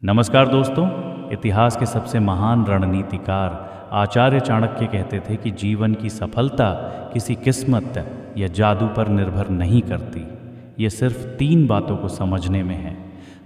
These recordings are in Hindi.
नमस्कार दोस्तों। इतिहास के सबसे महान रणनीतिकार आचार्य चाणक्य कहते थे कि जीवन की सफलता किसी किस्मत या जादू पर निर्भर नहीं करती। ये सिर्फ 3 बातों को समझने में है।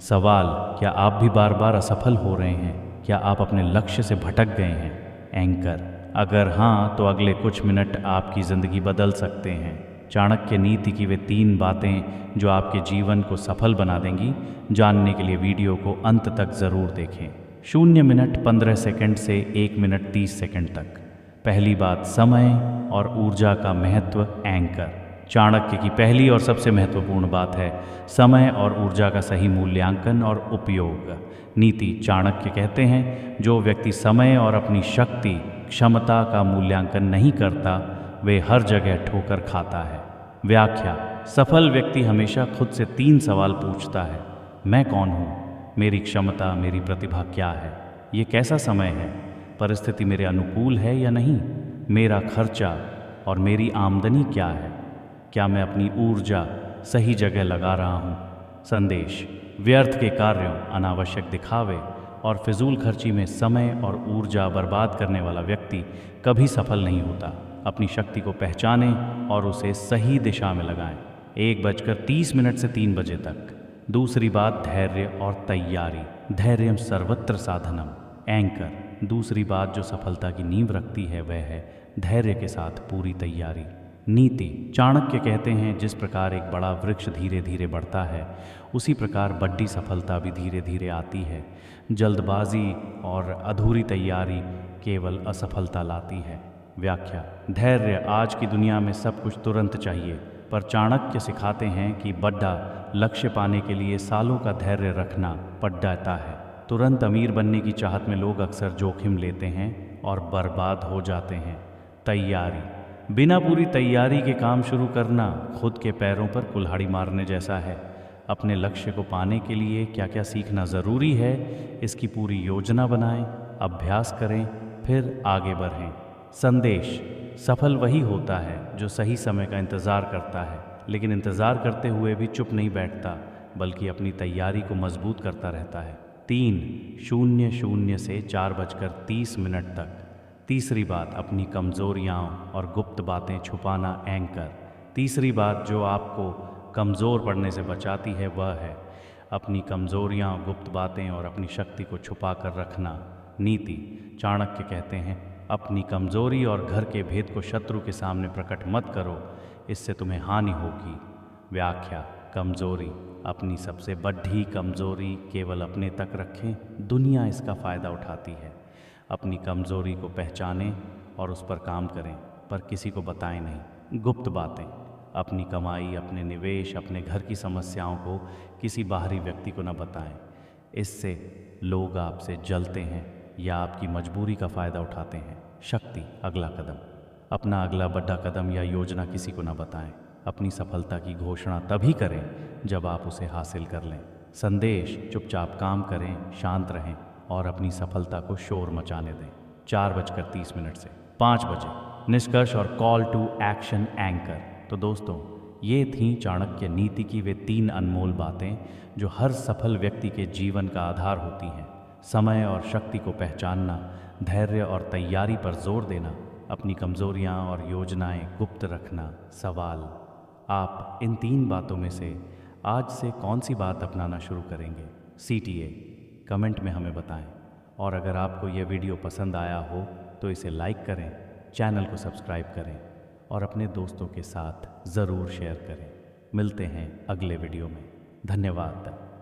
सवाल, क्या आप भी बार बार असफल हो रहे हैं? क्या आप अपने लक्ष्य से भटक गए हैं? एंकर, अगर हाँ तो अगले कुछ मिनट आपकी ज़िंदगी बदल सकते हैं। चाणक्य नीति की वे 3 बातें जो आपके जीवन को सफल बना देंगी। जानने के लिए वीडियो को अंत तक ज़रूर देखें। 0 मिनट 15 सेकंड से 1 मिनट 30 सेकंड तक। पहली बात, समय और ऊर्जा का महत्व। एंकर, चाणक्य की पहली और सबसे महत्वपूर्ण बात है समय और ऊर्जा का सही मूल्यांकन और उपयोग। नीति, चाणक्य कहते हैं जो व्यक्ति समय और अपनी शक्ति क्षमता का मूल्यांकन नहीं करता वे हर जगह ठोकर खाता है। व्याख्या, सफल व्यक्ति हमेशा खुद से 3 सवाल पूछता है। मैं कौन हूँ? मेरी क्षमता, मेरी प्रतिभा क्या है? ये कैसा समय है? परिस्थिति मेरे अनुकूल है या नहीं? मेरा खर्चा और मेरी आमदनी क्या है? क्या मैं अपनी ऊर्जा सही जगह लगा रहा हूँ? संदेश, व्यर्थ के कार्यों, अनावश्यक दिखावे और फिजूल खर्ची में समय और ऊर्जा बर्बाद करने वाला व्यक्ति कभी सफल नहीं होता। अपनी शक्ति को पहचानें और उसे सही दिशा में लगाएं। 1:30 से 3 बजे तक। दूसरी बात, धैर्य और तैयारी। धैर्यम सर्वत्र साधनम। एंकर, दूसरी बात जो सफलता की नींव रखती है वह है धैर्य के साथ पूरी तैयारी। नीति, चाणक्य कहते हैं जिस प्रकार एक बड़ा वृक्ष धीरे धीरे बढ़ता है उसी प्रकार बड़ी सफलता भी धीरे धीरे आती है। जल्दबाजी और अधूरी तैयारी केवल असफलता लाती है। व्याख्या, धैर्य, आज की दुनिया में सब कुछ तुरंत चाहिए, पर चाणक्य सिखाते हैं कि बड़ा लक्ष्य पाने के लिए सालों का धैर्य रखना पड़ जाता है। तुरंत अमीर बनने की चाहत में लोग अक्सर जोखिम लेते हैं और बर्बाद हो जाते हैं। तैयारी, बिना पूरी तैयारी के काम शुरू करना खुद के पैरों पर कुल्हाड़ी मारने जैसा है। अपने लक्ष्य को पाने के लिए क्या क्या सीखना ज़रूरी है इसकी पूरी योजना बनाएं, अभ्यास करें, फिर आगे बढ़ें। संदेश, सफल वही होता है जो सही समय का इंतज़ार करता है, लेकिन इंतज़ार करते हुए भी चुप नहीं बैठता बल्कि अपनी तैयारी को मजबूत करता रहता है। 3:00 से 4:30 तक। तीसरी बात, अपनी कमज़ोरियाँ और गुप्त बातें छुपाना। एंकर, तीसरी बात जो आपको कमज़ोर पड़ने से बचाती है वह है अपनी कमज़ोरियाँ, गुप्त बातें और अपनी शक्ति को छुपा कर रखना। नीति, चाणक्य कहते हैं अपनी कमज़ोरी और घर के भेद को शत्रु के सामने प्रकट मत करो, इससे तुम्हें हानि होगी। व्याख्या, कमज़ोरी, अपनी सबसे बड़ी कमज़ोरी केवल अपने तक रखें, दुनिया इसका फ़ायदा उठाती है। अपनी कमज़ोरी को पहचानें और उस पर काम करें, पर किसी को बताएं नहीं। गुप्त बातें, अपनी कमाई, अपने निवेश, अपने घर की समस्याओं को किसी बाहरी व्यक्ति को न बताएं, इससे लोग आपसे जलते हैं या आपकी मजबूरी का फ़ायदा उठाते हैं। शक्ति, अगला कदम, अपना अगला बड़ा कदम या योजना किसी को न बताएं। अपनी सफलता की घोषणा तभी करें जब आप उसे हासिल कर लें। संदेश, चुपचाप काम करें, शांत रहें और अपनी सफलता को शोर मचाने दें। 4:30 से 5 बजे। निष्कर्ष और कॉल टू एक्शन। एंकर, तो दोस्तों ये थीं चाणक्य नीति की वे 3 अनमोल बातें जो हर सफल व्यक्ति के जीवन का आधार होती हैं। समय और शक्ति को पहचानना, धैर्य और तैयारी पर जोर देना, अपनी कमज़ोरियाँ और योजनाएं गुप्त रखना। सवाल, आप इन 3 बातों में से आज से कौन सी बात अपनाना शुरू करेंगे? CTA कमेंट में हमें बताएं। और अगर आपको यह वीडियो पसंद आया हो तो इसे लाइक करें, चैनल को सब्सक्राइब करें और अपने दोस्तों के साथ ज़रूर शेयर करें। मिलते हैं अगले वीडियो में। धन्यवाद।